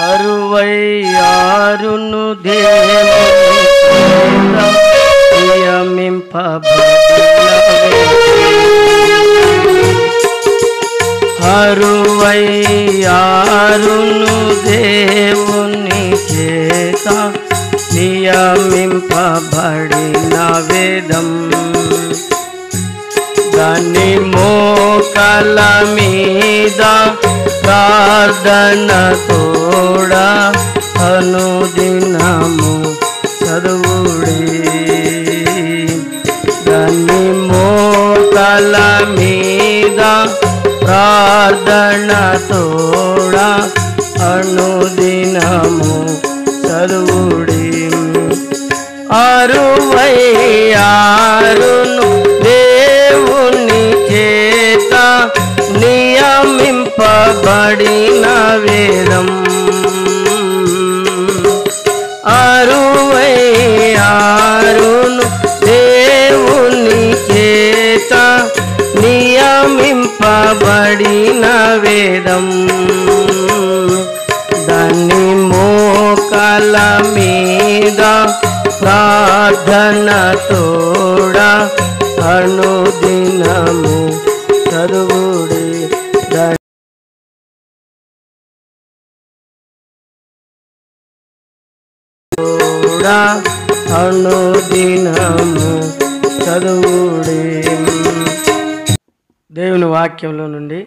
అరువైయారును దేవుని నియమింపబడినవే. అరువైయారును దేవుని చేత నియమింపబడిన వేదం, దాని మోకాళ్ళ మీద ప్రార్థన తోడా అనుదినము చదువుడే. దాని మోకాళ్ళ మీద ప్రార్థన తోడా అనుదినము చదువుడే. 66 దేవుని చేత నియమింపబడిన వేదం, 66 దేవుని చేత నియమింపబడిన వేదం, దాన్ని మోకాళ్ళ మీద ప్రార్థన తోడా అనుదినము చదువుడే. తోడా అనుదినము చదువుడే. దేవుని వాక్యంలో నుండి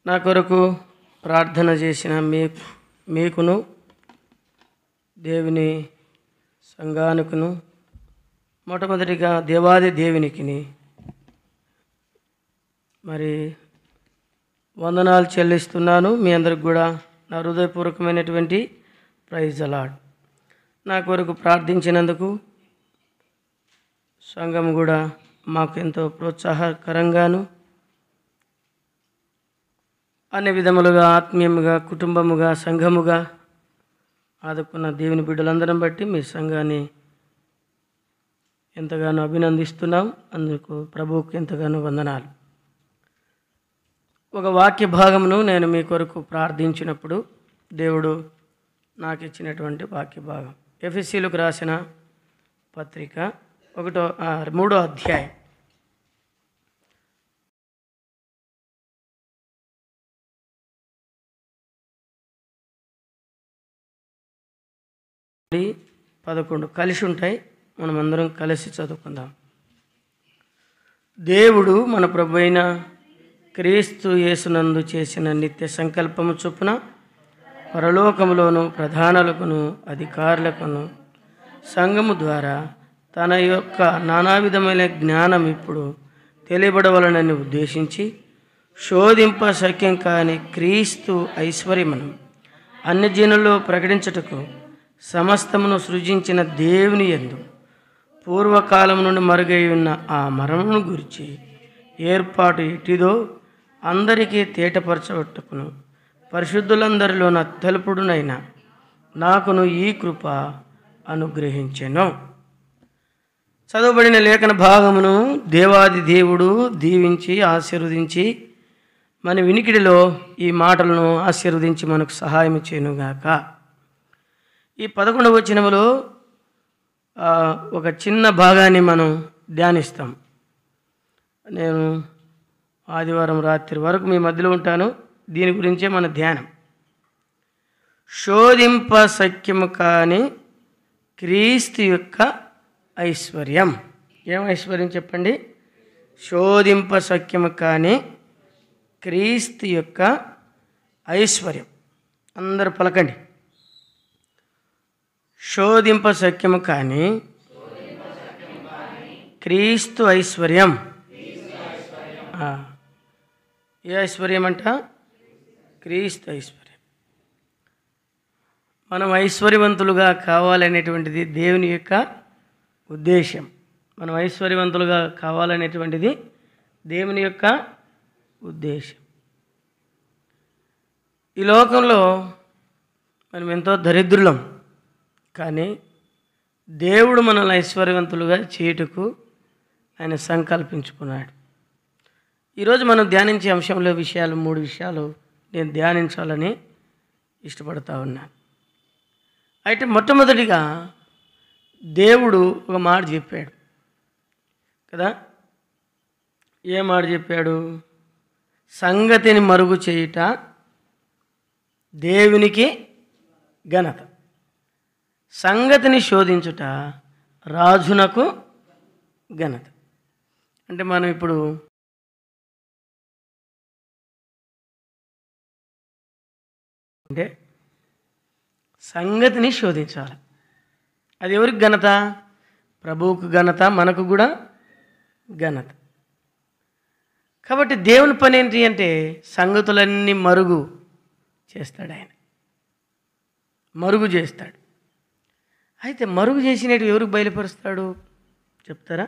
నా కొరకు ప్రార్థన చేసిన మీకును దేవుని సంఘానికును మొట్టమొదటిగా దేవాది దేవునికిని మరి వందనాలు చెల్లిస్తున్నాను. మీ అందరికి కూడా నా హృదయపూర్వకమైనటువంటి ప్రైజ్ ది లార్డ్. నా కొరకు ప్రార్థించినందుకు సంఘం కూడా మాకు ఎంతో ప్రోత్సాహకరంగాను అన్ని విధములుగా ఆత్మీయముగా కుటుంబముగా సంఘముగా ఆదుకున్న దేవుని బిడ్డలందరం బట్టి మీ సంఘాన్ని ఎంతగానో అభినందిస్తున్నాం. అందుకు ప్రభువుకు ఎంతగానో వందనాలు. ఒక వాక్య భాగమును నేను మీ కొరకు ప్రార్థించినప్పుడు దేవుడు నాకు ఇచ్చినటువంటి వాక్య భాగం ఎఫెసీయులకు రాసిన పత్రిక 3వ అధ్యాయం 11 కలిసి ఉంటాయి. మనం అందరం కలిసి చదువుకుందాం. దేవుడు మన ప్రభు అయిన క్రీస్తు యేసునందు చేసిన నిత్య సంకల్పము చొప్పున పరలోకములోను ప్రధానులకును అధికారులకును సంఘము ద్వారా తన యొక్క నానా విధమైన జ్ఞానం ఇప్పుడు తెలియబడవలనని ఉద్దేశించి శోధింప శక్యం కాని క్రీస్తు ఐశ్వర్యమును అన్ని జనుల్లో ప్రకటించుటకు సమస్తమును సృజించిన దేవుని యందు పూర్వకాలం నుండి మరుగై ఉన్న ఆ మరణమును గురించి ఏర్పాటు ఎటిదో అందరికీ తేటపరచబట్టుకును పరిశుద్ధులందరిలో నా తెలుపుడునైన నాకును ఈ కృప అనుగ్రహించెను. చదవబడిన లేఖన భాగమును దేవాది దేవుడు దీవించి ఆశీర్వదించి మన వినికిడిలో ఈ మాటలను ఆశీర్వదించి మనకు సహాయం చేయనుగాక. ఈ 11వ వచనములో ఒక చిన్న భాగాన్ని మనం ధ్యానిస్తాం. నేను ఆదివారం రాత్రి వరకు మీ మధ్యలో ఉంటాను. దీని గురించే మన ధ్యానం. శోధింప శక్యము కాని క్రీస్తు యొక్క ఐశ్వర్యం. ఏం ఐశ్వర్యం చెప్పండి? శోధింప శక్యము కాని క్రీస్తు యొక్క ఐశ్వర్యం. అందరూ పలకండి. శోధింప శక్యము కాని క్రీస్తు ఐశ్వర్యం. ఏ ఐశ్వర్యం అంట? క్రీస్తు ఐశ్వర్యం. మనం ఐశ్వర్యవంతులుగా కావాలనేటువంటిది దేవుని యొక్క ఉద్దేశం. మనం ఐశ్వర్యవంతులుగా కావాలనేటువంటిది దేవుని యొక్క ఉద్దేశం. ఈ లోకంలో మనం ఎంతో దరిద్రులం, కానీ దేవుడు మనల్ని ఐశ్వర్యవంతులుగా చేయుటకు ఆయన సంకల్పించుకున్నాడు. ఈరోజు మనం ధ్యానించే అంశంలో 3 విషయాలు నేను ధ్యానించాలని ఇష్టపడతా ఉన్నాను. అయితే మొట్టమొదటిగా దేవుడు ఒక మాట చెప్పాడు కదా. ఏ మాట చెప్పాడు? సంగతిని మరుగు చేయుట దేవునికి ఘనత, సంగతిని శోధించుట రాజునకు ఘనత. అంటే మనం ఇప్పుడు అంటే సంగతిని శోధించాలి. అది ఎవరికి ఘనత? ప్రభువుకు ఘనత, మనకు కూడా ఘనత. కాబట్టి దేవుని పని ఏంటి అంటే సంగతులన్నీ మరుగు చేస్తాడు. ఆయన మరుగు చేస్తాడు. అయితే మరుగు చేసినట్టు ఎవరికి బయలుపరుస్తాడు చెప్తారా?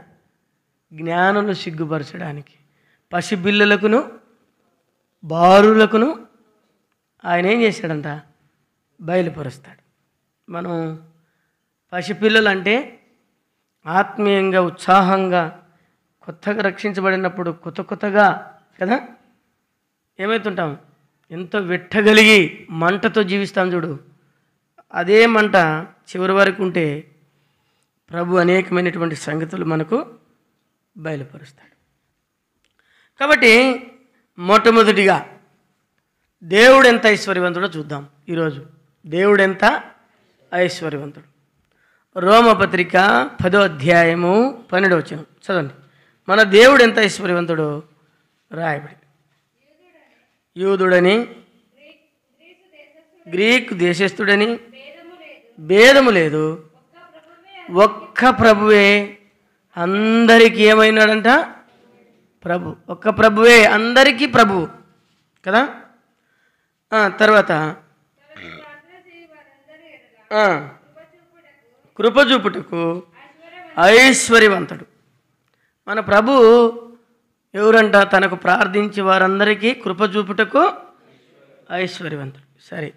జ్ఞానులు సిగ్గుపరచడానికి, పసిపిల్లలకును బారులకును ఆయన ఏం చేశాడంట? బయలుపరుస్తాడు. మనం పసిపిల్లలు అంటే ఆత్మీయంగా, ఉత్సాహంగా, కొత్తగా రక్షించబడినప్పుడు కొత్తగా కదా ఏమవుతుంటాం? ఎంతో వెట్టగలిగి మంటతో జీవిస్తాం చూడు. అదే మంట చివరి వరకు ఉంటే ప్రభు అనేకమైనటువంటి సంగతులు మనకు బయలుపరుస్తాడు. కాబట్టి మొట్టమొదటిగా దేవుడు ఎంత ఐశ్వర్యవంతుడో చూద్దాం ఈరోజు. దేవుడు ఎంత ఐశ్వర్యవంతుడు. రోమపత్రిక 10వ అధ్యాయము 12వ వచనం చదవండి. మన దేవుడు ఎంత ఐశ్వర్యవంతుడో రాయబడి. యూదుడని గ్రీకు దేశస్థుడని భేదము లేదు, ఒక్క ప్రభువే అందరికీ ఏమైనాడంట? ప్రభు. ఒక్క ప్రభువే అందరికీ ప్రభువు కదా. తర్వాత కృపచూపుటకు ఐశ్వర్యవంతుడు. మన ప్రభు ఎవరంట? తనకు ప్రార్థించే వారందరికీ కృపచూపుటకు ఐశ్వర్యవంతుడు. సరే,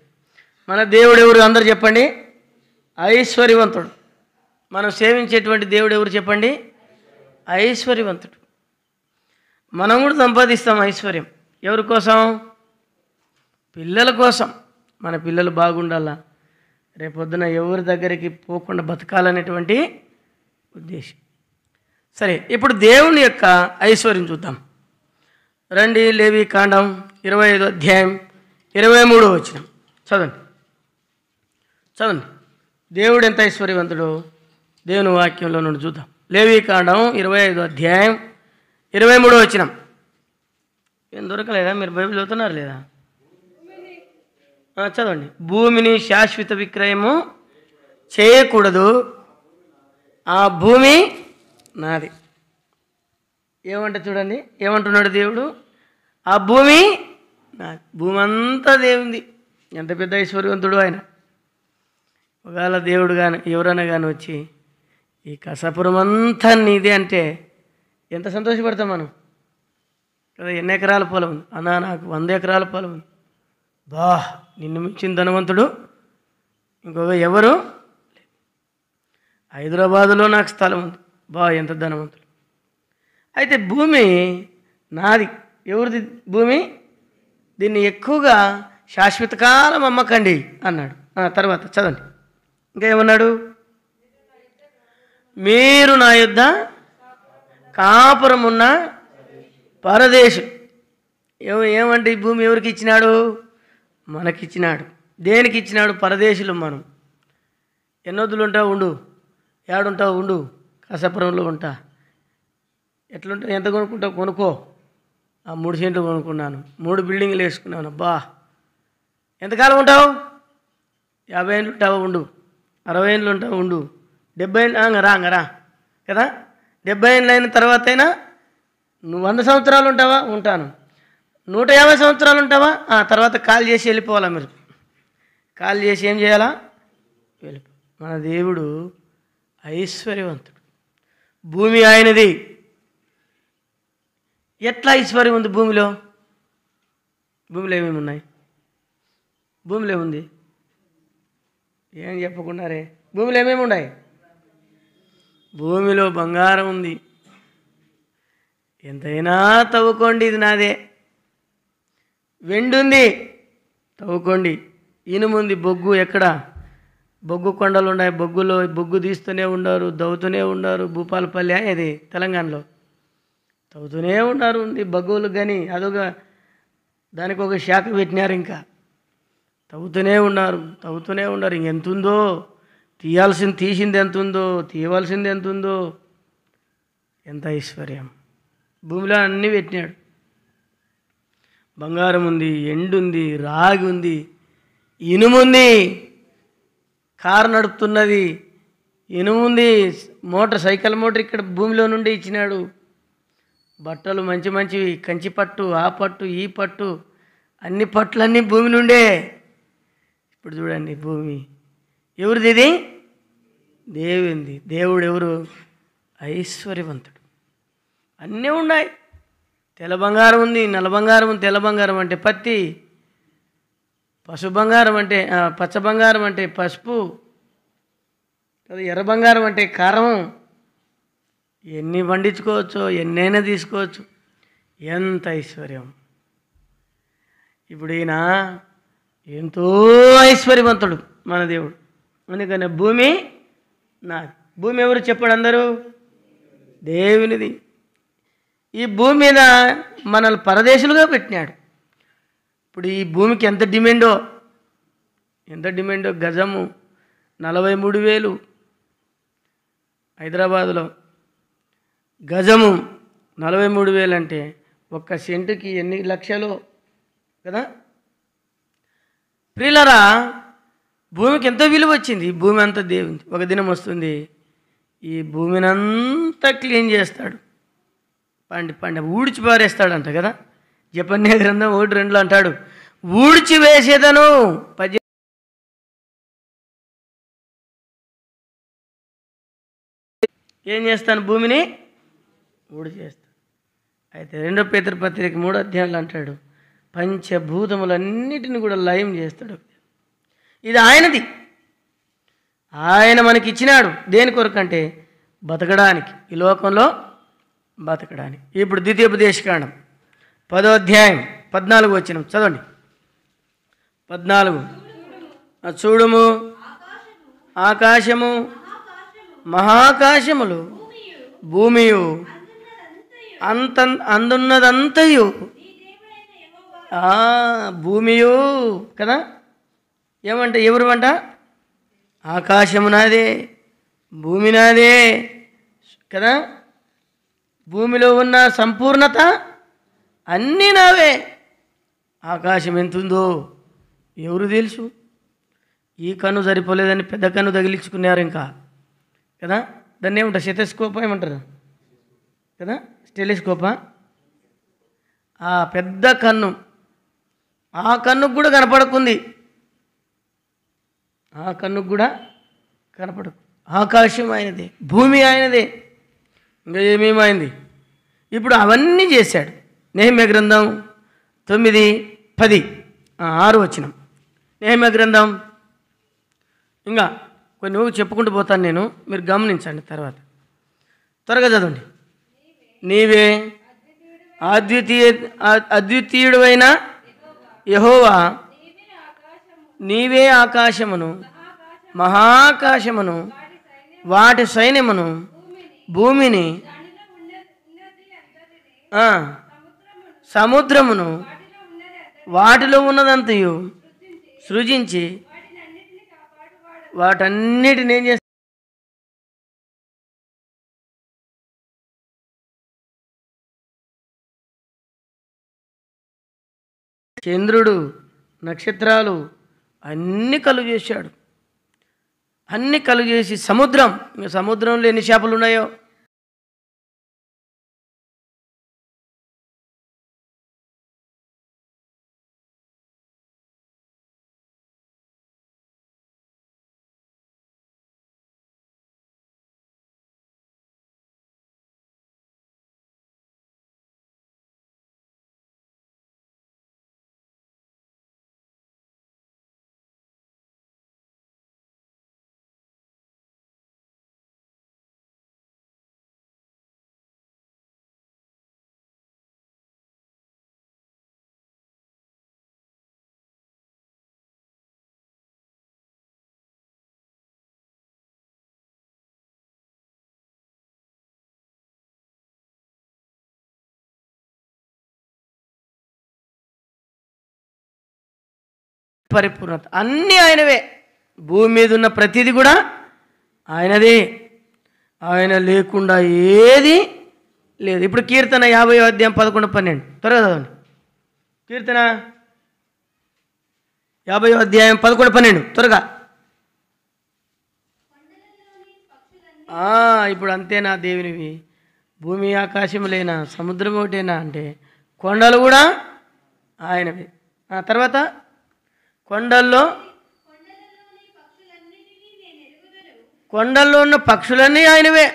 మన దేవుడు ఎవరు? అందరు చెప్పండి. ఐశ్వర్యవంతుడు. మనం సేవించేటువంటి దేవుడు ఎవరు చెప్పండి? ఐశ్వర్యవంతుడు. మనం కూడా సంపాదిస్తాం ఐశ్వర్యం. ఎవరి కోసం? పిల్లల కోసం. మన పిల్లలు బాగుండాలా, రేపొద్దున ఎవరి దగ్గరికి పోకుండా బతకాలనేటువంటి ఉద్దేశం. సరే, ఇప్పుడు దేవుని యొక్క ఐశ్వర్యం చూద్దాం. రండి, లేవి కాండం 25వ అధ్యాయం 23వ వచనం చదవండి. దేవుడు ఎంత ఐశ్వర్యవంతుడు దేవుని వాక్యంలో నుండి చూద్దాం. లేవి కాండం 25వ అధ్యాయం 23వ వచనం. ఏం దొరకలేదా? మీరు బైబిల్ చదువుతున్నారు లేదా? చదవండి. భూమిని శాశ్వత విక్రయము చేయకూడదు, ఆ భూమి నాది. ఏమంటే చూడండి, ఏమంటున్నాడు దేవుడు? ఆ భూమి నాది. భూమి అంతా దేవుంది. ఎంత పెద్ద ఐశ్వర్యవంతుడు ఆయన. ఒకవేళ దేవుడు కానీ ఎవరైనా కానీ వచ్చి ఈ కసాపురం అంతా నీదే అంటే ఎంత సంతోషపడతాం మనం కదా. ఎన్ని ఎకరాల పొలం ఉంది అన్నా? నాకు 100 ఎకరాల పొలం ఉంది. బా, నిన్ను మించిన ధనవంతుడు ఇంకొక ఎవరు? హైదరాబాదులో నాకు స్థలం ఉంది. బా, ఎంత ధనవంతుడు. అయితే భూమి నాది. ఎవరిది భూమి? దీన్ని ఎక్కువగా శాశ్వత కాలం అమ్మకండి అన్నాడు. తర్వాత చదవండి, ఇంకా ఏమన్నాడు? మీరు నా యొద్ద కాపురమున్న పరదేశం. ఏమంటే ఈ భూమి ఎవరికి ఇచ్చినాడు? మనకిచ్చినాడు. దేనికి ఇచ్చినాడు? పరదేశులు మనం. ఎన్నొద్దులు ఉంటావు ఉండు, ఏడుంటావు ఉండు, కసాపురంలో ఉంటా. ఎట్లుంటావు? ఎంత కొనుక్కుంటావు? కొనుక్కో. 3 సెంట్లు కొనుక్కున్నాను, 3 బిల్డింగ్లు వేసుకున్నాను. బా, ఎంతకాలం ఉంటావు? 50 ఏళ్ళు ఉంటావు ఉండు, 60 ఏళ్ళు ఉంటావు ఉండు, 70 ఏళ్ళు రా కదా. 70 ఏళ్ళు అయిన తర్వాత అయినా నువ్వు 100 సంవత్సరాలు ఉంటావా? ఉంటాను. 150 సంవత్సరాలు ఉంటావా? తర్వాత కాల్ చేసి వెళ్ళిపోవాలా? మీరు కాల్ చేసి ఏం చేయాలా? వెళ్ళిపో. మన దేవుడు ఐశ్వర్యవంతుడు. భూమి ఆయనది. ఎట్లా ఐశ్వర్యం ఉంది భూమిలో? భూమిలో ఏమేమి ఉన్నాయి? భూమిలో ఏముంది? ఏం చెప్పకున్నారే. భూమిలో ఏమేమి ఉన్నాయి? భూమిలో బంగారం ఉంది. ఎంతైనా తవ్వుకోండి, ఇది నాదే. వెండి ఉంది, తవ్వుకోండి, ఇనుముంది, బొగ్గు ఎక్కడ? బొగ్గు కొండలు ఉన్నాయి, బొగ్గులో బొగ్గు తీస్తూనే ఉన్నారు, దవ్వుతూనే ఉన్నారు. భూపాలపల్లి ఇది తెలంగాణలో తవ్వుతూనే ఉన్నారు. ఉంది బొగ్గులు కానీ అదొక దానికి ఒక శాఖ పెట్టినారు. ఇంకా తవ్వుతూనే ఉన్నారు. ఇంకెంతుందో తీసింది ఎంత ఉందో, తీయవలసింది ఎంత ఉందో. ఎంత ఐశ్వర్యం! భూమిలో అన్నీ పెట్టినాడు. బంగారం ఉంది, ఎండుంది, రాగి ఉంది, ఇనుముంది, కారు నడుపుతున్నది, ఇనుముంది, సైకిల్ మోటార్ ఇక్కడ భూమిలో నుండి ఇచ్చినాడు. బట్టలు మంచి మంచివి, కంచి పట్టు, ఆ పట్టు, ఈ పట్టు, అన్ని పట్టులన్నీ భూమి నుండే. ఇప్పుడు చూడండి, భూమి ఎవరిది? ఇది దేవుంది. దేవుడు ఎవరు? ఐశ్వర్యవంతుడు. అన్నీ ఉన్నాయి. తెల్ల బంగారం ఉంది, నల్ల బంగారం ఉంది. తెల్ల బంగారం అంటే పత్తి, బంగారం అంటే పచ్చ బంగారం అంటే పసుపు, ఎర్ర బంగారం అంటే కారం. ఎన్ని పండించుకోవచ్చో, ఎన్నైనా తీసుకోవచ్చు. ఎంత ఐశ్వర్యం! ఇప్పుడు ఈయన ఎంతో ఐశ్వర్యవంతుడు మన దేవుడు. అందుకని భూమి నాది. భూమి ఎవరు చెప్పాడు? అందరూ దేవునిది. ఈ భూమి మీద మనల్ని పరదేశులుగా పెట్టినాడు. ఇప్పుడు ఈ భూమికి ఎంత డిమాండో గజము 43,000 హైదరాబాదులో. గజము 43,000 అంటే ఒక్క సెంటుకి ఎన్ని లక్షలు కదా. ప్రియులరా, భూమికి ఎంతో విలువ వచ్చింది. ఈ భూమి అంతా దేవుంది. ఒక దినం వస్తుంది, ఈ భూమిని అంతా క్లీన్ చేస్తాడు. పండి ఊడ్చి పారేస్తాడంట కదా. జపన్య గ్రంథం 1:2 అంటాడు, ఊడ్చి వేసేదను. ఏం చేస్తాను? భూమిని ఊడ్చి చేస్తాను. అయితే 2 పేతురు పత్రిక 3 అధ్యాయంలో అంటాడు, పంచభూతములన్నిటిని కూడా లయం చేస్తాడు. ఇది ఆయనది. ఆయన మనకి ఇచ్చినాడు. దేని కొరకంటే బతకడానికి, ఈ లోకంలో బతకడానికి. ఇప్పుడు ద్వితీయోపదేశకాండం 10వ అధ్యాయం 14 వచనం చదవండి. 14 చూడుము, ఆకాశము మహాకాశములు భూమియు అందున్నదంతయు. భూమియు కదా. ఏమంట? ఎవరు అంట? ఆకాశము నాదే, భూమి నాదే కదా. భూమిలో ఉన్న సంపూర్ణత అన్నీ నావే. ఆకాశం ఎంతుందో ఎవరు తెలుసు? ఈ కన్ను సరిపోలేదని పెద్ద కన్ను తగిలించుకున్నారు ఇంకా కదా. దాన్ని ఏమంటారు? స్టెథోస్కోపా ఏమంటారు కదా, టెలిస్కోపా. ఆ పెద్ద కన్ను, ఆ కన్నుకు కూడా కనపడకుంది. ఆ కన్నుకు కూడా కనపడకు. ఆకాశం ఆయనదే, భూమి ఆయనదే, ఇంకా ఏమేమైంది. ఇప్పుడు అవన్నీ చేశాడు. నెహెమ్యా గ్రంథం 9:10 6 వచనం. నెహెమ్యా గ్రంథం ఇంకా కొన్ని చెప్పుకుంటూ పోతాను నేను, మీరు గమనించండి. తర్వాత త్వరగా చదవండి. నీవే అద్వితీయుడైన యెహోవా, నీవే ఆకాశమును మహాకాశమును వాటి సైన్యమును భూమిని సముద్రమును వాటిలో ఉన్నదంతయు సృజించి వాటన్నిటిని ఏం చేస్తాడు? చంద్రుడు, నక్షత్రాలు అన్నీ కలుగు చేశాడు. అన్నీ కలుగు చేసి సముద్రంలో ఎన్ని చేపలు ఉన్నాయో పరిపూర్ణత అన్నీ ఆయనవే. భూమి మీద ఉన్న ప్రతిదీ కూడా ఆయనదే. ఆయన లేకుండా ఏది లేదు. ఇప్పుడు కీర్తన 50వ అధ్యాయం 11, 12 త్వరగా చదవండి. కీర్తన 50వ అధ్యాయం 11, 12 త్వరగా. ఇప్పుడు అంతేనా దేవునివి? భూమి ఆకాశములైనా సముద్రం ఒకటేనా అంటే కొండలు కూడా ఆయనవి. తర్వాత కొండల్లో ఉన్న పక్షులన్నీ ఆయనవే.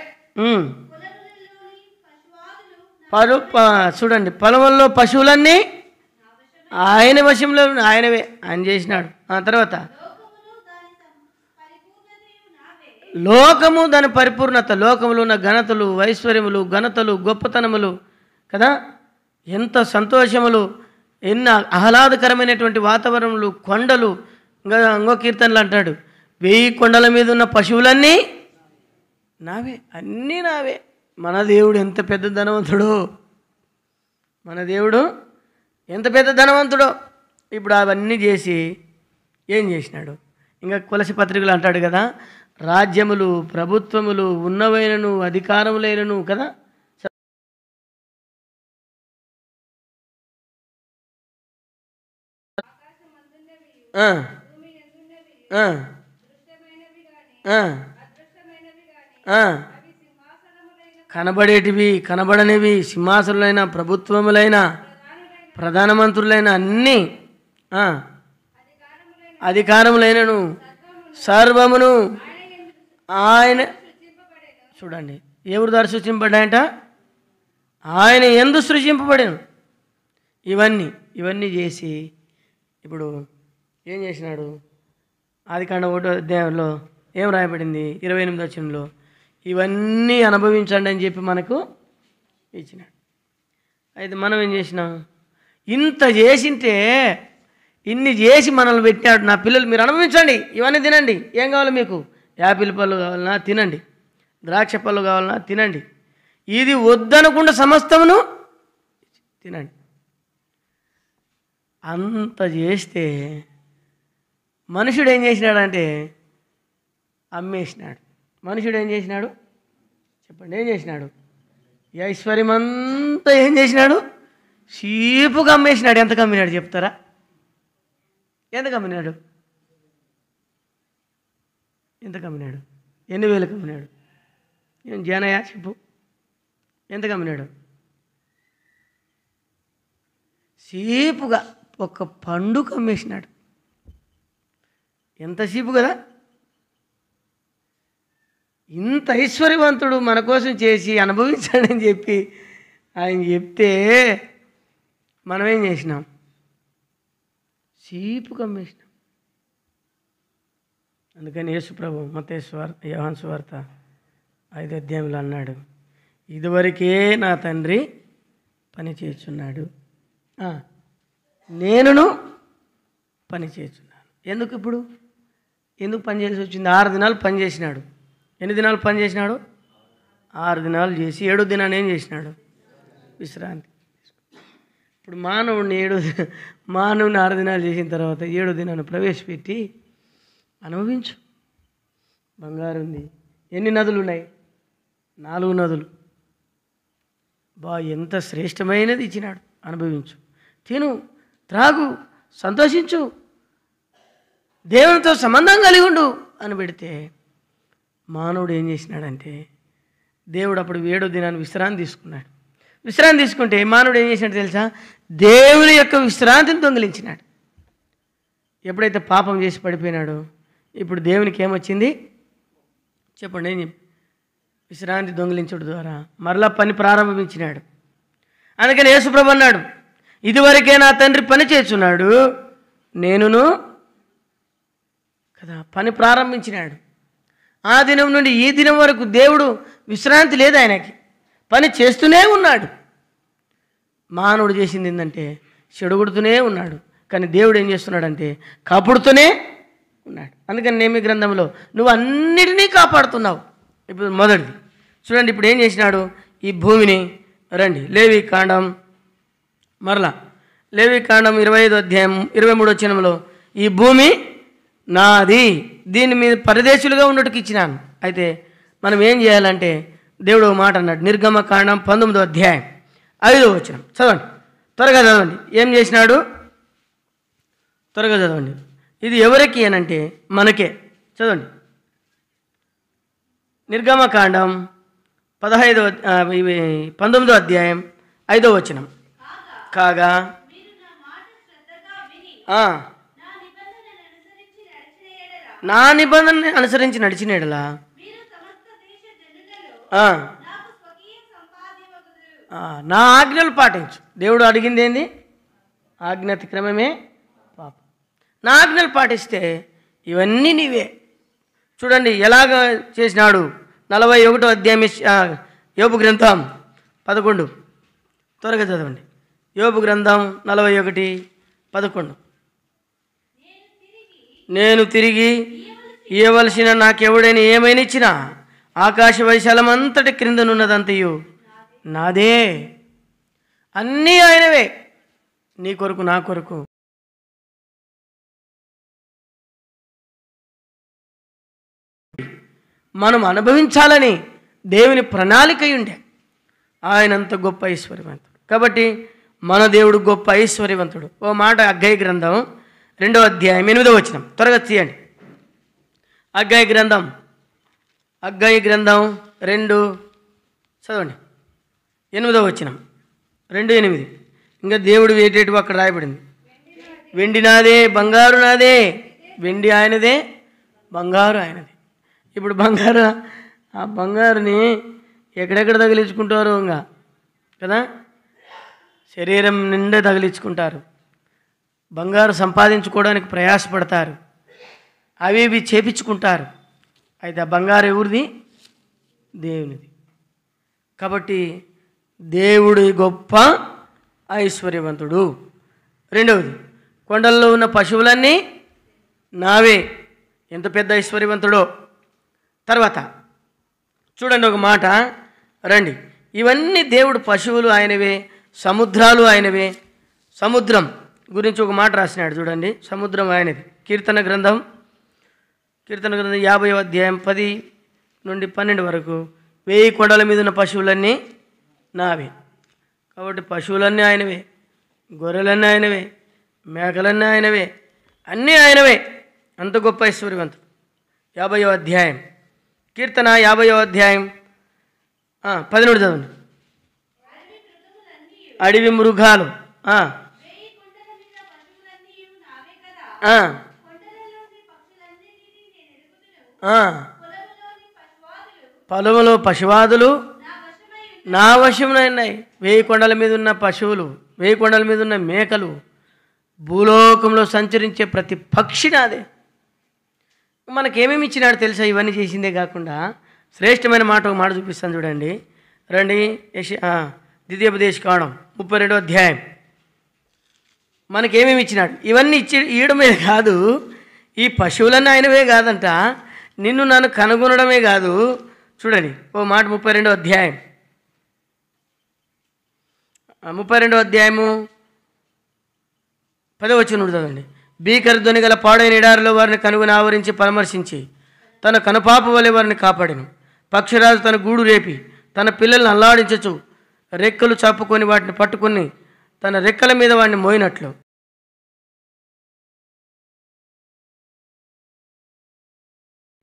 చూడండి, పొలంలో పశువులన్నీ ఆయన వశంలో ఆయనవే, ఆయన చేసినాడు. తర్వాత లోకము దాని పరిపూర్ణత, లోకములు ఉన్న ఘనతలు, ఐశ్వర్యములు, ఘనతలు, గొప్పతనములు కదా, ఎంత సంతోషములు, ఎన్న ఆహ్లాదకరమైనటువంటి వాతావరణములు, కొండలు. ఇంకో కీర్తనలు అంటాడు, 1000 కొండల మీద ఉన్న పశువులన్నీ నావే, అన్నీ నావే. మన దేవుడు ఎంత పెద్ద ధనవంతుడో, మన దేవుడు ఎంత పెద్ద ధనవంతుడో. ఇప్పుడు అవన్నీ చేసి ఏం చేసినాడు? ఇంకా కొలసి పత్రికలు అంటాడు కదా, రాజ్యములు, ప్రభుత్వములు, ఉన్నవైనను, అధికారములైనను కదా, కనబడేటివి, కనబడనివి, సింహాసనులైన, ప్రభుత్వములైన, ప్రధానమంత్రులైన, అన్నీ అధికారములైనను సర్వమును ఆయన. చూడండి, ఎవరి ద్వారా సృష్టింపబడ్డాయంట? ఆయన యందు సృష్టింపబడాను. ఇవన్నీ చేసి ఇప్పుడు ఏం చేసినాడు? ఆదికాండం 1వ అధ్యాయంలో ఏం రాయబడింది? 28వ వచనంలో ఇవన్నీ అనుభవించండి అని చెప్పి మనకు ఇచ్చినాడు. అయితే మనం ఏం చేసినాం? ఇంత చేసింటే, ఇన్ని చేసి మనల్ని పెట్టినాడు. నా పిల్లలు మీరు అనుభవించండి, ఇవన్నీ తినండి, ఏం కావాలి మీకు? యాపిల్ పళ్ళు కావాలన్నా తినండి, ద్రాక్ష పళ్ళు కావాలన్నా తినండి, ఇది వద్దనకుండా సమస్తమును తినండి. అంత చేస్తే మనుషుడు ఏం చేసినాడంటే అమ్మేసినాడు. మనుషుడు ఏం చేసినాడు చెప్పండి? ఏం చేసినాడు? ఈ ఐశ్వర్యం అంతా ఏం చేసినాడు? చీపుగా అమ్మేసినాడు. ఎంత కమ్మినాడు చెప్తారా? ఎంత కమ్మినాడు? ఎంత కమ్మినాడు? ఎన్ని వేలు కమ్మినాడు? ఏం జానయ్య చెప్పు, ఎంత కమ్మినాడు? చీపుగా ఒక పండు కమ్మేసినాడు. ఎంత చీపు కదా! ఇంత ఐశ్వర్యవంతుడు మన కోసం చేసి అనుభవించాడని చెప్పి ఆయన చెప్తే మనం ఏం చేసినాం? చీపు కమ్మేసినాం. అందుకని యేసుప్రభు మత్తయి సువార్త, యోహాను సువార్త 5వ అధ్యాయంలో అన్నాడు, ఇదివరకే నా తండ్రి పని చేస్తున్నాడు, నేనును పని చేస్తున్నాను. ఎందుకు పని చేసి వచ్చింది? 6 దినాలు పని చేసినాడు. ఎన్ని దినాలు పని చేసినాడు? 6 దినాలు చేసి 7వ దినాన్ని ఏం చేసినాడు? విశ్రాంతి. ఇప్పుడు మానవుని 6 దినాలు చేసిన తర్వాత 7వ దినాన్ని ప్రవేశపెట్టి అనుభవించు. బంగారు ఉంది. ఎన్ని నదులు ఉన్నాయి? 4 నదులు. ఎంత శ్రేష్టమైనది ఇచ్చినాడు. అనుభవించు, తిను, త్రాగు, సంతోషించు, దేవునితో సంబంధం కలిగి ఉండు అని పెడితే మానవుడు ఏం చేసినాడంటే, దేవుడు అప్పుడు 7వ దినాన్ని విశ్రాంతి తీసుకున్నాడు. విశ్రాంతి తీసుకుంటే మానవుడు ఏం చేసినాడు తెలుసా? దేవుని యొక్క విశ్రాంతిని దొంగిలించినాడు. ఎప్పుడైతే పాపం చేసి పడిపోయినాడో ఇప్పుడు దేవునికి ఏమొచ్చింది చెప్పండి? ఏం చెప్పి విశ్రాంతి దొంగిలించడం ద్వారా మరలా పని ప్రారంభించినాడు. అందుకని యేసుప్రభు అన్నాడు, ఇదివరకే నా తండ్రి పని చేస్తున్నాడు, నేనును కదా పని ప్రారంభించినాడు. ఆ దినం నుండి ఈ దినం వరకు దేవుడు విశ్రాంతి లేదు, ఆయనకి పని చేస్తూనే ఉన్నాడు. మానవుడు చేసింది ఏంటంటే చెడుగుడుతూనే ఉన్నాడు. కానీ దేవుడు ఏం చేస్తున్నాడంటే కాపాడుతూనే ఉన్నాడు. అందుకని నేమి గ్రంథంలో నువ్వు అన్నిటినీ కాపాడుతున్నావు. ఇప్పుడు మొదటిది చూడండి, ఇప్పుడు ఏం చేసినాడు? ఈ భూమిని రండి లేవీకాండం, మరలా లేవీకాండం 25వ అధ్యాయం 23వ వచనంలో ఈ భూమి నాది, దీని మీద పరదేశులుగా ఉన్నట్టుకు ఇచ్చినాను. అయితే మనం ఏం చేయాలంటే దేవుడు ఒక మాట అన్నాడు. నిర్గమకాండం 19వ అధ్యాయం 5వ వచనం చదవండి, త్వరగా చదవండి. ఏం చేసినాడు? త్వరగా చదవండి. ఇది ఎవరికి అనంటే మనకే. చదవండి. నిర్గమకాండం 19వ అధ్యాయం 5వ వచనం. కాగా నా నిబంధన అనుసరించి నడిచిన ఎడల నా ఆజ్ఞలు పాటించు. దేవుడు అడిగింది ఏంది? ఆజ్ఞ అతిక్రమమే పాపం. నా ఆజ్ఞలు పాటిస్తే ఇవన్నీ నీవే. చూడండి ఎలాగ చేసినాడు. 41వ అధ్యాయం యోబు గ్రంథం 11, త్వరగా చదవండి. యోబు గ్రంథం 41:11. నేను తిరిగి ఇవ్వవలసిన నాకెవడైనా ఏమైనా ఇచ్చినా ఆకాశ వైశాలమంతటి క్రిందనున్నదంతయు నాదే. అన్నీ ఆయనవే, నీ కొరకు నా కొరకు. మనం అనుభవించాలని దేవుని ప్రణాళిక ఉండే. ఆయనంత గొప్ప ఐశ్వర్యవంతుడు. కాబట్టి మన దేవుడు గొప్ప ఐశ్వర్యవంతుడు. ఓ మాట హగ్గయి గ్రంథం 2వ అధ్యాయం 8వ వచనం, త్వరగా తీయండి. హగ్గయి గ్రంథం 2 చదవండి, 8వ వచనం, 2:8. ఇంకా దేవుడు వేటేటు అక్కడ రాయబడింది. వెండి నాదే, బంగారు నాదే. వెండి ఆయనదే, బంగారు ఆయనదే. ఇప్పుడు ఆ బంగారుని ఎక్కడెక్కడ తగిలించుకుంటారు ఇంకా కదా, శరీరం నిండా తగిలించుకుంటారు. బంగారు సంపాదించుకోవడానికి ప్రయాసపడతారు, అవి ఇవి చేపించుకుంటారు. అయితే ఆ బంగారు ఎవరిది? దేవునిది. కాబట్టి దేవుడు గొప్ప ఐశ్వర్యవంతుడు. రెండవది, కొండల్లో ఉన్న పశువులన్నీ నావే. ఎంత పెద్ద ఐశ్వర్యవంతుడో. తర్వాత చూడండి ఒక మాట, రండి. ఇవన్నీ దేవుడు, పశువులు ఆయనవే, సముద్రాలు ఆయనవే. సముద్రం గురించి ఒక మాట రాసినాడు చూడండి. సముద్రం ఆయనది. కీర్తన గ్రంథం 50వ అధ్యాయం 10 నుండి 12 వరకు. 1000 కొండల మీద ఉన్న పశువులన్నీ నావే. కాబట్టి పశువులన్నీ ఆయనవే, గొర్రెలన్నీ ఆయనవే, మేకలన్నీ ఆయనవే, అన్నీ ఆయనవే. అంత గొప్ప ఐశ్వర్యవంతుడు. 50వ అధ్యాయం కీర్తన 50వ అధ్యాయం 11 చదవండి. అడవి మృగాలు పొలములో పశువాదులు నా వశంలో ఉన్నాయి. 1000 కొండల మీద ఉన్న పశువులు, 1000 కొండల మీద ఉన్న మేకలు, భూలోకంలో సంచరించే ప్రతి పక్షి నాదే. మనకేమేమి ఇచ్చినాడు తెలుసా? ఇవన్నీ చేసిందే కాకుండా శ్రేష్టమైన మాట, ఒక మాట చూపిస్తాను చూడండి. రండి. ద్వితీయోపదేశకాండం 32వ అధ్యాయం. మనకేమేమి ఇచ్చినాడు? ఇవన్నీ ఇవ్వడమే కాదు, ఈ పశువులన్నీ ఆయనవే కాదంట, నిన్ను నన్ను కనుగొనడమే కాదు. చూడండి ఓ మాట, 32వ అధ్యాయం 10వ వచనం చదవండి. భీకర ధ్వని గల పాడైన ఎడారిలో వారిని కనుగొని ఆవరించి పరామర్శించి తన కనుపాప వలె వారిని కాపాడెను. పక్షిరాజు తన గూడు రేపి తన పిల్లల్ని అల్లాడించచ్చు, రెక్కలు చప్పుకొని వాటిని పట్టుకుని తన రెక్కల మీద వాడిని మోయినట్లు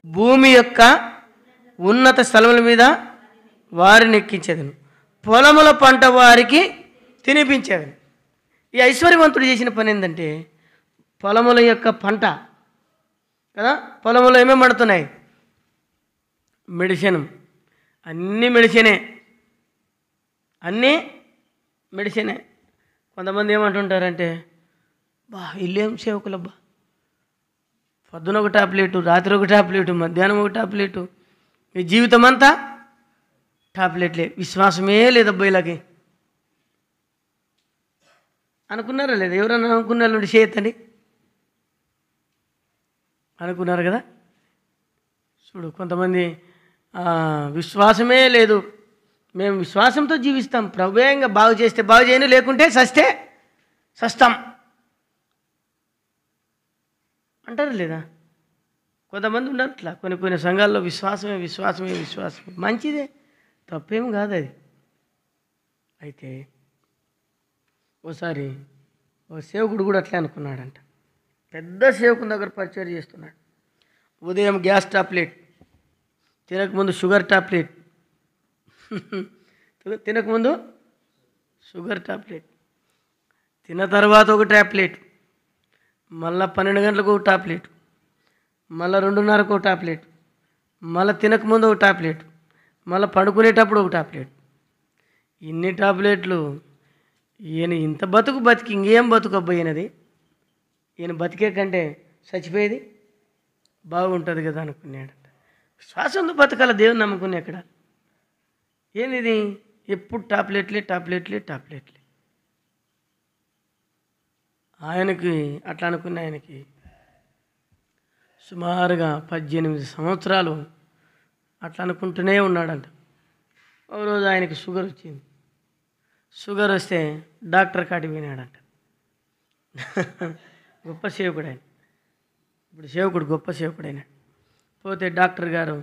భూమి యొక్క ఉన్నత స్థలముల మీద వారిని ఎక్కించేదను, పొలముల పంట వారికి తినిపించేదను. ఈ ఐశ్వర్యవంతుడు చేసిన పని ఏంటంటే, పొలముల యొక్క పంట కదా, పొలములో ఏమేమి పడుతున్నాయి? మెడిసిన్, అన్నీ మెడిసినే, అన్నీ మెడిసినే. కొంతమంది ఏమంటుంటారంటే, ఇల్లేం సేవకులబ్బా, పొద్దున ఒక టాబ్లెట్, రాత్రి ఒక టాబ్లెట్, మధ్యాహ్నం ఒక టాబ్లెట్, మీ జీవితం అంతా టాబ్లెట్లే, విశ్వాసమే లేదబ్బా ఇలాగే అనుకున్నారా లేదా? ఎవరన్నా అనుకున్న నుండి చేయొద్దండి అనుకున్నారు కదా. చూడు, కొంతమంది విశ్వాసమే లేదు, మేము విశ్వాసంతో జీవిస్తాం, ప్రభువేయంగా బాగు చేస్తే బాగు చేయను, లేకుంటే సస్తే సస్తాం. అంటారు లేదా? కొంతమంది ఉన్నారు ఇట్లా. కొన్ని సంఘాల్లో విశ్వాసమే మంచిదే, తప్పేం కాదు అది. అయితే ఓసారి ఓ సేవకుడు కూడా అట్లే అనుకున్నాడంట. పెద్ద సేవకుని దగ్గర పరిచయం చేస్తున్నాడు. ఉదయం గ్యాస్ టాబ్లెట్, తినకముందు షుగర్ టాబ్లెట్, తినకముందు షుగర్ టాబ్లెట్, తిన్న తర్వాత ఒక టాబ్లెట్, మళ్ళీ 12 గంటలకు ఒక టాబ్లెట్, మళ్ళీ 2:30కు ఒక టాబ్లెట్, మళ్ళీ తినకముందు ఒక టాబ్లెట్, మళ్ళీ పడుకునేటప్పుడు ఒక టాబ్లెట్. ఇన్ని టాబ్లెట్లు ఈయన ఇంత బతికి ఇంకేం బతుకు అబ్బాయినది, ఈయన బతికే కంటే చచ్చిపోయేది బాగుంటుంది కదా అనుకున్నాడంట. శ్వాసంతో బతకాల దేవుని నమ్ముకునే అక్కడ. ఏంది ఎప్పుడు టాబ్లెట్లే. ఆయనకి అట్లా అనుకున్న ఆయనకి సుమారుగా 18 సంవత్సరాలు అట్లా అనుకుంటూనే ఉన్నాడంట. ఒక రోజు ఆయనకి షుగర్ వచ్చింది. షుగర్ వస్తే డాక్టర్ కాడికి పోయినాడంట. గొప్ప సేవకుడు ఆయన. ఇప్పుడు సేవకుడు గొప్ప సేవకుడు ఆయన. పోతే డాక్టర్ గారు,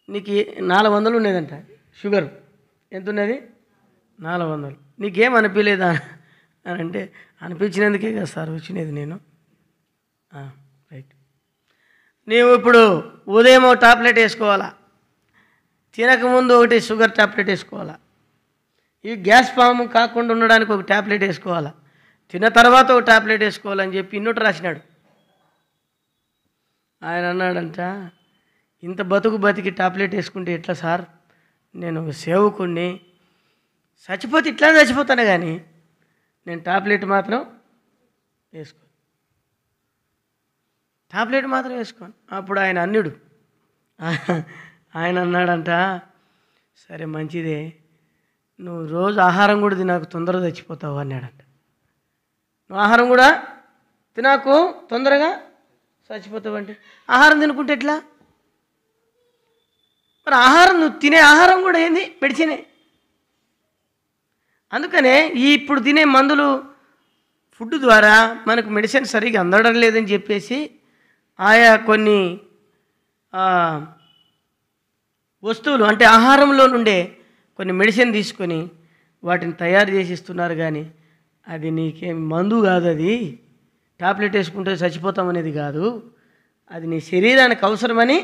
నీకు 400 ఉండేదంట షుగర్. ఎంత ఉన్నది? 400. నీకేం అనిపించలేదా అని అంటే, అనిపించినందుకే కదా సార్ వచ్చినది నేను. రైట్. నీవు ఇప్పుడు ఉదయం ఒక టాబ్లెట్ వేసుకోవాలా, తినకముందు ఒకటి షుగర్ టాబ్లెట్ వేసుకోవాలా, ఈ గ్యాస్ ఫామ్ కాకుండా ఉండడానికి ఒక టాబ్లెట్ వేసుకోవాలా, తిన్న తర్వాత ఒక టాబ్లెట్ వేసుకోవాలని చెప్పి ఇన్నోటి రాసినాడు. ఆయన అన్నాడంట, ఇంత బతికి టాబ్లెట్ వేసుకుంటే ఎట్లా సార్, నేను ఒక సేవకుణ్ణి, చచ్చిపోతే ఇట్లా చచ్చిపోతాను కానీ నేను టాబ్లెట్ మాత్రం వేసుకోను. అప్పుడు ఆయన అన్యుడు. ఆయన అన్నాడంట, సరే మంచిదే, నువ్వు రోజు ఆహారం కూడా తినాకు, తొందరగా చచ్చిపోతావు అన్నాడంట. నువ్వు ఆహారం కూడా తినాకు, తొందరగా చచ్చిపోతావు అంటే, ఆహారం తినుకుంటే ఎట్లా మరి? ఆహారం, నువ్వు తినే ఆహారం కూడా ఏంది? మెడిసినే. అందుకనే ఇప్పుడు తినే మందులు, ఫుడ్ ద్వారా మనకు మెడిసిన్ సరిగ్గా అందడం లేదని చెప్పేసి ఆయా కొన్ని వస్తువులు అంటే ఆహారంలో నుండే కొన్ని మెడిసిన్ తీసుకొని వాటిని తయారు చేసి ఇస్తున్నారు. కానీ అది నీకేం మందు కాదు, అది టాబ్లెట్ వేసుకుంటే చచ్చిపోతామనేది కాదు, అది నీ శరీరానికి అవసరమని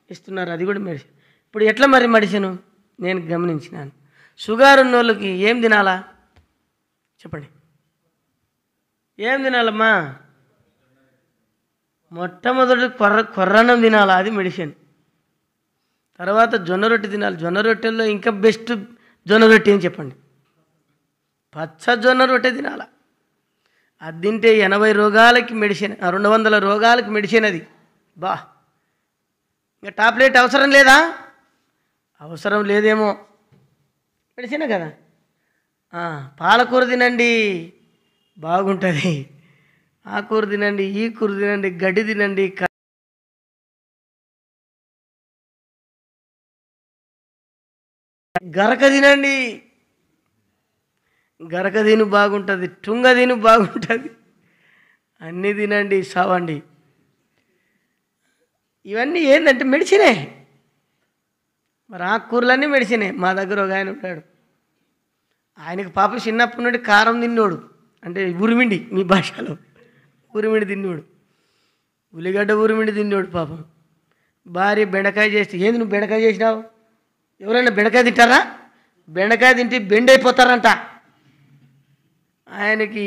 ఇస్తున్నారు. అది కూడా మెడిసిన్. ఇప్పుడు ఎట్లా మరి మెడిసిన్? నేను గమనించినాను, షుగర్ ఉన్న వాళ్ళకి ఏం తినాలా చెప్పండి? ఏం తినాలమ్మా? మొట్టమొదటి కొర్రన్నం తినాలా, అది మెడిసిన్. తర్వాత జొన్న రొట్టె తినాలి. జొన్న రొట్టెల్లో ఇంకా బెస్ట్ జొన్న రొట్టె అని చెప్పండి? పచ్చ జొన్న రొట్టె తినాల. అది తింటే 80 రోగాలకి మెడిసిన్, 200 రోగాలకి మెడిసిన్ అది. బా, ఇంకా టాబ్లెట్ అవసరం లేదా? అవసరం లేదేమో, మెడిసినే కదా. పాలకూర తినండి బాగుంటుంది, ఆ కూర తినండి, ఈ కూర తినండి, గడ్డి తినండి, గరక తినండి, గరక తిను బాగుంటుంది, టుంగ తిను బాగుంటుంది, అన్నీ తినండి, సావండి. ఇవన్నీ ఏంటంటే మెడిసినే. మరి ఆకుకూరలన్నీ మెడిసినే. మా దగ్గర ఒక ఆయన ఉంటాడు, ఆయనకు పాప చిన్నప్పటి నుండి కారం తిన్నోడు, అంటే ఉరిమిండి, మీ భాషలో ఉరిమిండి తిన్నోడు, ఉల్లిగడ్డ ఉరిమిండి తిన్నోడు పాపం. భార్య బెండకాయ చేస్తే, ఏంది నువ్వు బెండకాయ చేసినావు? ఎవరైనా బెండకాయ తింటారా? బెండకాయ తింటే బెండ్ అయిపోతారంట. ఆయనకి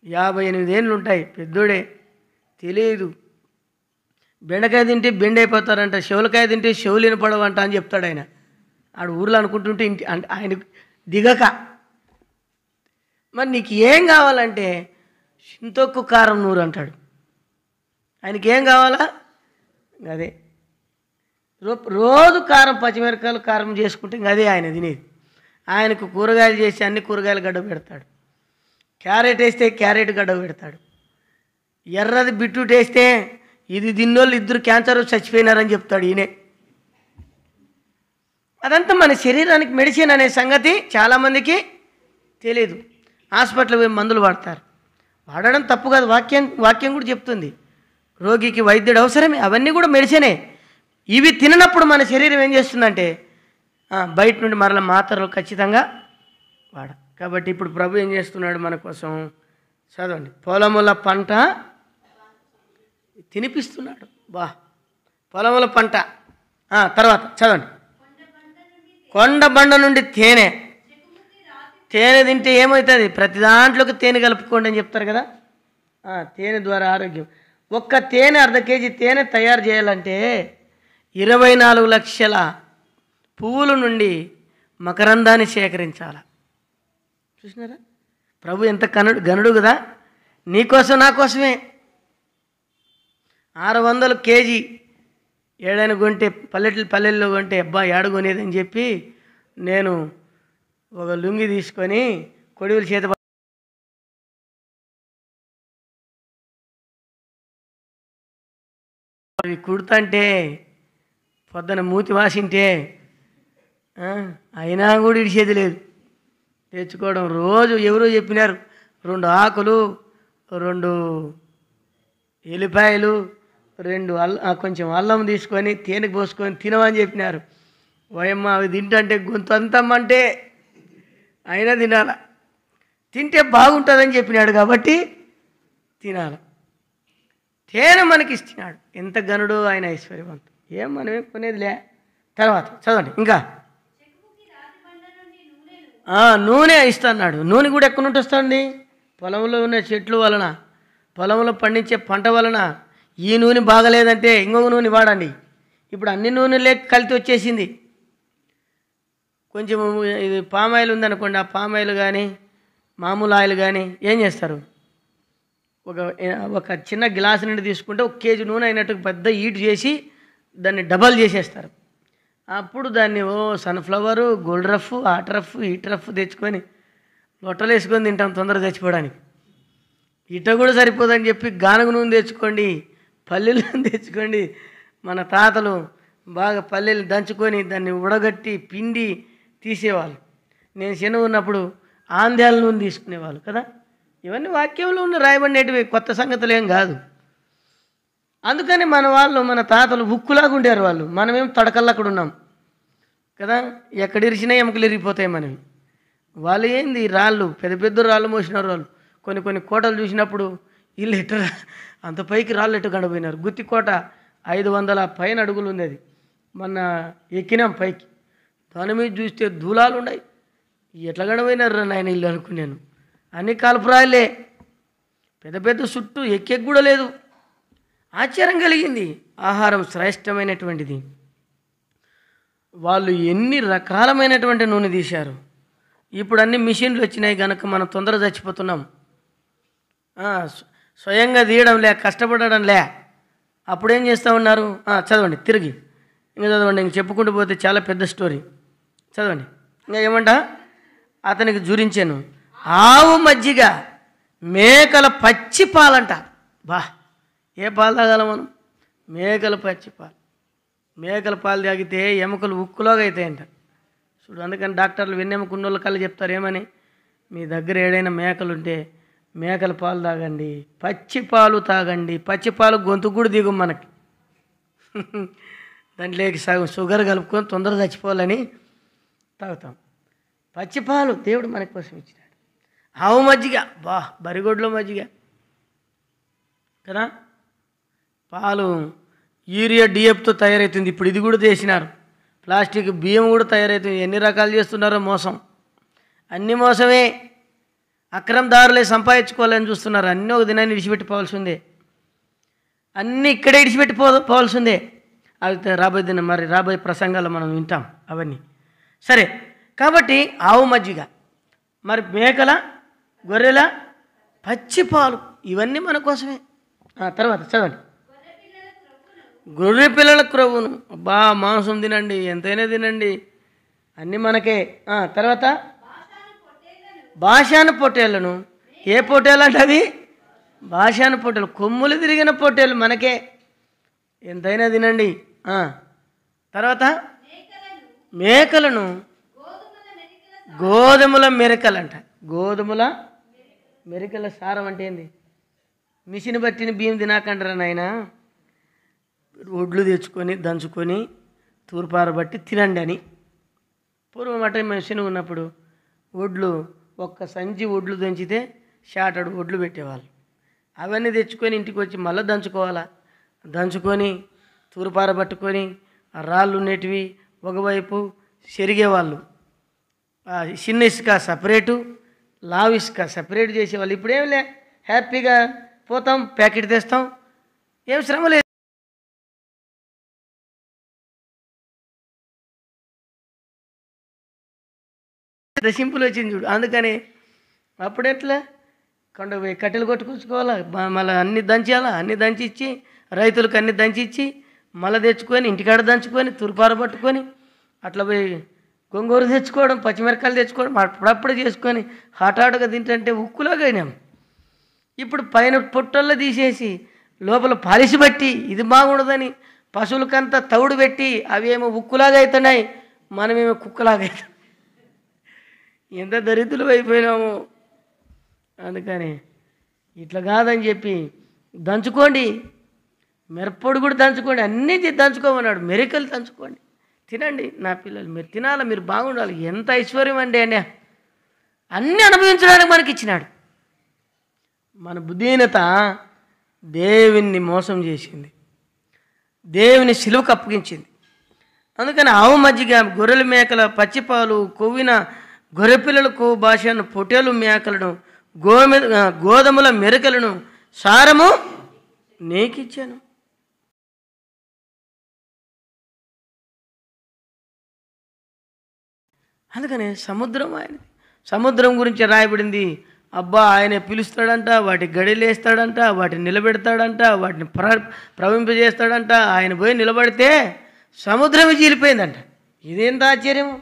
58 ఏళ్ళు ఉంటాయి, పెద్దోడే, తెలియదు. బెండకాయ తింటే బెండ్ అయిపోతారంట, చెవులకాయ తింటే చెవులు వినపడవంట అని చెప్తాడు ఆయన. ఆడు ఊర్లో అనుకుంటుంటే ఇంటి అంటే ఆయనకు దిగక. మరి నీకు ఏం కావాలంటే చింతొక్కు కారం నూరు అంటాడు. ఆయనకి ఏం కావాలా? అదే రోజు కారం, పచ్చిమిరపకాయలు కారం చేసుకుంటే ఇంక అదే ఆయన తినేది. ఆయనకు కూరగాయలు చేసి అన్ని కూరగాయలు గడ్డ పెడతాడు, క్యారెట్ వేస్తే క్యారెట్ గడ్డ పెడతాడు, ఎర్రది బీట్రూట్ వేస్తే ఇది తిన్నోళ్ళు 2 క్యాన్సర్ చచ్చిపోయినారని చెప్తాడు ఈయనే. అదంతా మన శరీరానికి మెడిసిన్ అనే సంగతి చాలామందికి తెలియదు. హాస్పిటల్ పోయి మందులు వాడతారు. వాడడం తప్పు కాదు, వాక్యం కూడా చెప్తుంది. రోగికి వైద్యుడు అవసరమే, అవన్నీ కూడా మెడిసినే. ఇవి తిననప్పుడు మన శరీరం ఏం చేస్తుందంటే బయట నుండి మరల మాత్రలు ఖచ్చితంగా వాడ. కాబట్టి ఇప్పుడు ప్రభు ఏం చేస్తున్నాడు మన కోసం? చదవండి. పొలముల పంట తినిపిస్తున్నాడు. పొలముల పంట. తర్వాత చదవండి. కొండ బండ నుండి తేనె. తేనె తింటే ఏమవుతుంది? ప్రతి దాంట్లోకి తేనె కలుపుకోండి అని చెప్తారు కదా. తేనె ద్వారా ఆరోగ్యం. ఒక్క తేనె, అర్ధ కేజీ తేనె తయారు చేయాలంటే 24 లక్షల పువ్వుల నుండి మకరందాన్ని సేకరించాల. చూసినారా? ప్రభు ఎంత గనుడు కదా. నీకోసం నా కోసమే 600 కేజీ ఏడైనా కొంటే పల్లెల్లో కొంటే అబ్బా ఏడగొనేదని చెప్పి నేను ఒక లుంగి తీసుకొని కొడివుల చేత అవి కుడుతుంటే పొద్దున మూతి వాసింటే అయినా కూడా ఇడిచేది లేదు. తెచ్చుకోవడం రోజు. ఎవరో చెప్పినారు 2 ఆకులు, 2 ఎల్లిపాయలు, 2 కొంచెం అల్లం తీసుకొని తేనెకు పోసుకొని తినమని చెప్పినారు. ఓయమ్మ అవి తింటే గొంతు అంతమ్మంటే అయినా తినాల. తింటే బాగుంటుందని చెప్పినాడు కాబట్టి తినాలి. తేనె మనకి ఇస్తున్నాడు. ఎంత గనుడు ఆయన, ఐశ్వర్యవంతుడు. ఏం మనమేం కొనేదిలే. తర్వాత చదవండి. ఇంకా నూనె ఇస్తున్నాడు. నూనె కూడా ఎక్కడి నుండి వస్తుంది? పొలంలో ఉన్న చెట్లు వలన, పొలంలో పండించే పంట వలన. ఈ నూనె బాగలేదంటే ఇంకొక నూనె వాడండి. ఇప్పుడు అన్ని నూనెలే కల్తీ వచ్చేసింది. కొంచెం ఇది పామాయిల్ ఉందనుకోండి, ఆ పామాయిల్ కానీ మామూలు ఆయిల్ కానీ ఏం చేస్తారు? ఒక చిన్న గ్లాసు నుండి తీసుకుంటే 1 కేజీ నూనె అయినట్టు పెద్ద హీట్ చేసి దాన్ని డబల్ చేసేస్తారు. అప్పుడు దాన్ని sunflower, gold rough, hot rough, heat rough తెచ్చుకొని లొట్టలు వేసుకొని తింటాం తొందరగా చచ్చిపోవడానికి. ఇట కూడా సరిపోదని చెప్పి గానుగ నూనె తెచ్చుకోండి, పల్లెలు తెచ్చుకోండి. మన తాతలు బాగా పల్లెలు దంచుకొని దాన్ని ఉడగట్టి పిండి తీసేవాళ్ళు. నేను చిన్న ఉన్నప్పుడు ఆంధ్యాల నూనె తీసుకునేవాళ్ళు కదా. ఇవన్నీ వాక్యంలో ఉన్న రాయబడినవి, కొత్త సంగతులు ఏం కాదు. అందుకని మన వాళ్ళు, మన తాతలు ఉక్కులాగా ఉండేవారు. వాళ్ళు మనమేం తడకల్లా అక్కడ ఉన్నాం కదా. ఎక్కడ ఇరిచినా ఎముకలు ఇరిగిపోతాయి మనవి. వాళ్ళు ఏంది రాళ్ళు, పెద్ద పెద్ద రాళ్ళు మోసినారు వాళ్ళు. కొన్ని కోటలు చూసినప్పుడు వీళ్ళు ఎట్ట అంత పైకి రాళ్ళు ఎట్టు గడపోయినారు. గుత్తి కోట 500 పైన అడుగులు ఉంది. అది మొన్న ఎక్కినాం పైకి. దాని మీద చూస్తే దూలాలు ఉన్నాయి. ఎట్లా గడపోయినారు నాయన ఇల్లు అనుకున్నాను. అన్ని కాల్పురాయలే, పెద్ద పెద్ద చుట్టూ ఎక్కెక్కి కూడా లేదు. ఆశ్చర్యం కలిగింది. ఆహారం శ్రేష్టమైనటువంటిది. వాళ్ళు ఎన్ని రకాలమైనటువంటి నూనె తీశారు. ఇప్పుడు అన్ని మిషన్లు వచ్చినాయి కనుక మనం తొందరగా చచ్చిపోతున్నాం. స్వయంగా తీయడం లే, కష్టపడడం లే. అప్పుడేం చేస్తూ ఉన్నారు? చదవండి తిరిగి, ఇంకా చదవండి. ఇంక చెప్పుకుంటూ పోతే చాలా పెద్ద స్టోరీ. చదవండి. ఇంకా ఏమంట? అతనికి జురించాను ఆవు మజ్జిగ, మేకల పచ్చి పాలంట. ఏ పాలు తాగాల మనం? మేకల పచ్చి పాలు. మేకల పాలు తాగితే ఎముకలు ఉక్కులోగా అవుతాయంట. చూడు, అందుకని డాక్టర్లు వెన్నెముక ఉన్నోళ్ళ కళ్ళు చెప్తారు ఏమని? మీ దగ్గర ఏడైనా మేకలు ఉంటే మేకల పాలు తాగండి, పచ్చి పాలు తాగండి. పచ్చి పాలు గొంతు కూడా దిగు మనకి. దాంట్లోకి సగం షుగర్ కలుపుకొని తొందరగా చచ్చిపోవాలని తాగుతాం. పచ్చి పాలు దేవుడు మన కోసం ఇచ్చినాడు. ఆవు మజ్జిగ, బరిగొడ్లో మజ్జిగ కదా. పాలు యూరియా డిఎఫ్తో తయారవుతుంది. ఇప్పుడు ఇది కూడా చేసినారు. ప్లాస్టిక్ బియ్యం కూడా తయారవుతుంది. ఎన్ని రకాలు చేస్తున్నారో మోసం. అన్ని మోసమే. అక్రమదారులే సంపాదించుకోవాలని చూస్తున్నారు. అన్నీ ఒక దినాన్ని విడిచిపెట్టిపోవాల్సిందే. అన్నీ ఇక్కడే విడిచిపెట్టిపోవాల్సిందే. అవి రాబోయే దినం, మరి రాబోయే ప్రసంగాల్లో మనం వింటాం అవన్నీ. సరే, కాబట్టి ఆవు మజ్జిగ, మరి మేకల, గొర్రెల పచ్చి పాలు, ఇవన్నీ మన కోసమే. తర్వాత చదవండి. గొర్రె పిల్లల క్రొవ్వును, మాంసం తినండి, ఎంతైనా తినండి, అన్నీ మనకే. తర్వాత బాషాను పొట్టేళ్ళను. ఏ పొట్టేలు అంటే అవి? బాషాను పొట్టేలు, కొమ్ములు తిరిగిన పొట్టేలు మనకే, ఎంతైనా తినండి. తర్వాత మేకలను, గోధుమల మెరకలంట. గోధుమల మెరికల సారం అంటే ఏంది? మిషన్ పట్టిన బియ్యం తినాకంటారా నాయన, ఒడ్లు తెచ్చుకొని దంచుకొని తూర్పారబట్టి తినండి అని. పూర్వం అట మిషన్ ఉన్నప్పుడు ఒడ్లు ఒక్క సంచి ఒడ్లు దంచితే షాటడు ఒడ్లు పెట్టేవాళ్ళు. అవన్నీ తెచ్చుకొని ఇంటికి వచ్చి మళ్ళీ దంచుకోవాలా. దంచుకొని తూర్పారబట్టుకొని ఆ రాళ్ళు ఉండేటివి ఒకవైపు చెరిగేవాళ్ళు. చిన్న ఇసుక సపరేటు, లావు ఇసుక సపరేట్ చేసేవాళ్ళు. ఇప్పుడేం లే, హ్యాపీగా పోతాం, ప్యాకెట్ తెస్తాం, ఏం శ్రమ లేదు. సింపుల్ వచ్చింది చూడు. అందుకని అప్పుడెట్లా కొండ పోయి కట్టెలు కొట్టుకొచ్చుకోవాలా, మళ్ళీ అన్ని దంచాలా, అన్ని దంచి ఇచ్చి రైతులకు అన్ని దంచి ఇచ్చి మళ్ళీ తెచ్చుకొని ఇంటికాడ దంచుకొని తుర్పార పట్టుకొని అట్లా పోయి గొంగూర తెచ్చుకోవడం, పచ్చిమిరకాయలు తెచ్చుకోవడం అప్పుడప్పుడు చేసుకొని హాటాటుగా తింటుంటే ఉక్కులాగా అయినాం. ఇప్పుడు పైన పొట్టల్లో తీసేసి లోపల పాలిసి బట్టి ఇది బాగుండదని పశువులకంతా తౌడు పెట్టి అవేమో ఉక్కులాగా అవుతున్నాయి, మనమేమో కుక్కలాగా అవుతాం. ఎంత దరిద్రులు అయిపోయినాము. అందుకని ఇట్లా కాదని చెప్పి దంచుకోండి, మిరప్పొడి కూడా దంచుకోండి, అన్నీ దంచుకోమన్నాడు. మెరికలు దంచుకోండి, తినండి. నా పిల్లలు మీరు తినాలి, మీరు బాగుండాలి. ఎంత ఐశ్వర్యం అండి అని అన్నీ అనుభవించడానికి మనకి ఇచ్చినాడు. మన బుద్ధిహీనత దేవుణ్ణి మోసం చేసింది, దేవుని సిలువకు అప్పగించింది. అందుకని ఆవు మజ్జిగ, గొర్రెల మేకల పచ్చిపాలు, కొవ్విన గొర్రెపిల్లలకు భాషను, పొట్టేలు మేకలను, గోధుమల మెరకలను సారము నీకిచ్చాను. అందుకనే సముద్రం ఆయనది. సముద్రం గురించి రాయబడింది. అబ్బా ఆయన పిలుస్తాడంట, వాటికి గడిలేస్తాడంట, వాటిని నిలబెడతాడంట, వాటిని ప్రవహింపజేస్తాడంట. ఆయన పోయి నిలబడితే సముద్రం చీలిపోయిందంట. ఇదేంత ఆశ్చర్యము!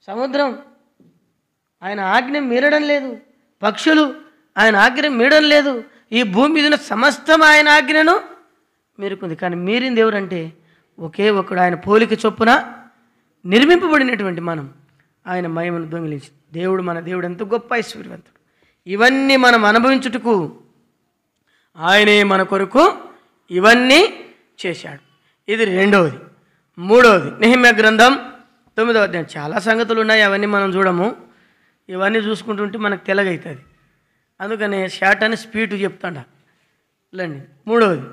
సముద్రం ఆయన ఆజ్ఞ మీరడం లేదు, పక్షులు ఆయన ఆజ్ఞ మీరడం లేదు, ఈ భూమి మీద ఉన్న సమస్తం ఆయన ఆజ్ఞను మీరుకుంది. కానీ మీరింది ఎవరంటే ఒకే ఒకడు, ఆయన పోలిక చొప్పున నిర్మింపబడినటువంటి మనం. ఆయన మహిమను దొంగిలించి దేవుడు, మన దేవుడు ఎంత గొప్ప ఐశ్వర్యవంతుడు. ఇవన్నీ మనం అనుభవించుటకు ఆయనే మన కొరకు ఇవన్నీ చేశాడు. ఇది రెండవది. మూడవది నెహెమ్యా గ్రంథం 9వ అధ్యాయం. చాలా సంగతులు ఉన్నాయి, అవన్నీ మనం చూడము. ఇవన్నీ చూసుకుంటుంటే మనకు తెలగవుతుంది. అందుకని షార్ట్ అని స్పీడ్ చెప్తాండ. రండి మూడవది,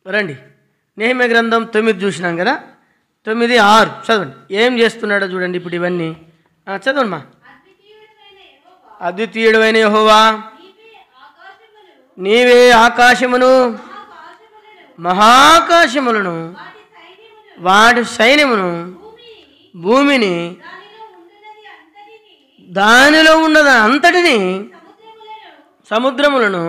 రండి నెహెమ్యా గ్రంథం 9 చూసినాం కదా, 9:6 చదవండి. ఏం చేస్తున్నాడో చూడండి. ఇప్పుడు ఇవన్నీ చదవండి మా. అద్వితీయుడైన యెహోవా, నీవే ఆకాశమును మహాకాశములను వాటి సైన్యమును భూమిని దానిలో ఉన్నది అంతటిని సముద్రములను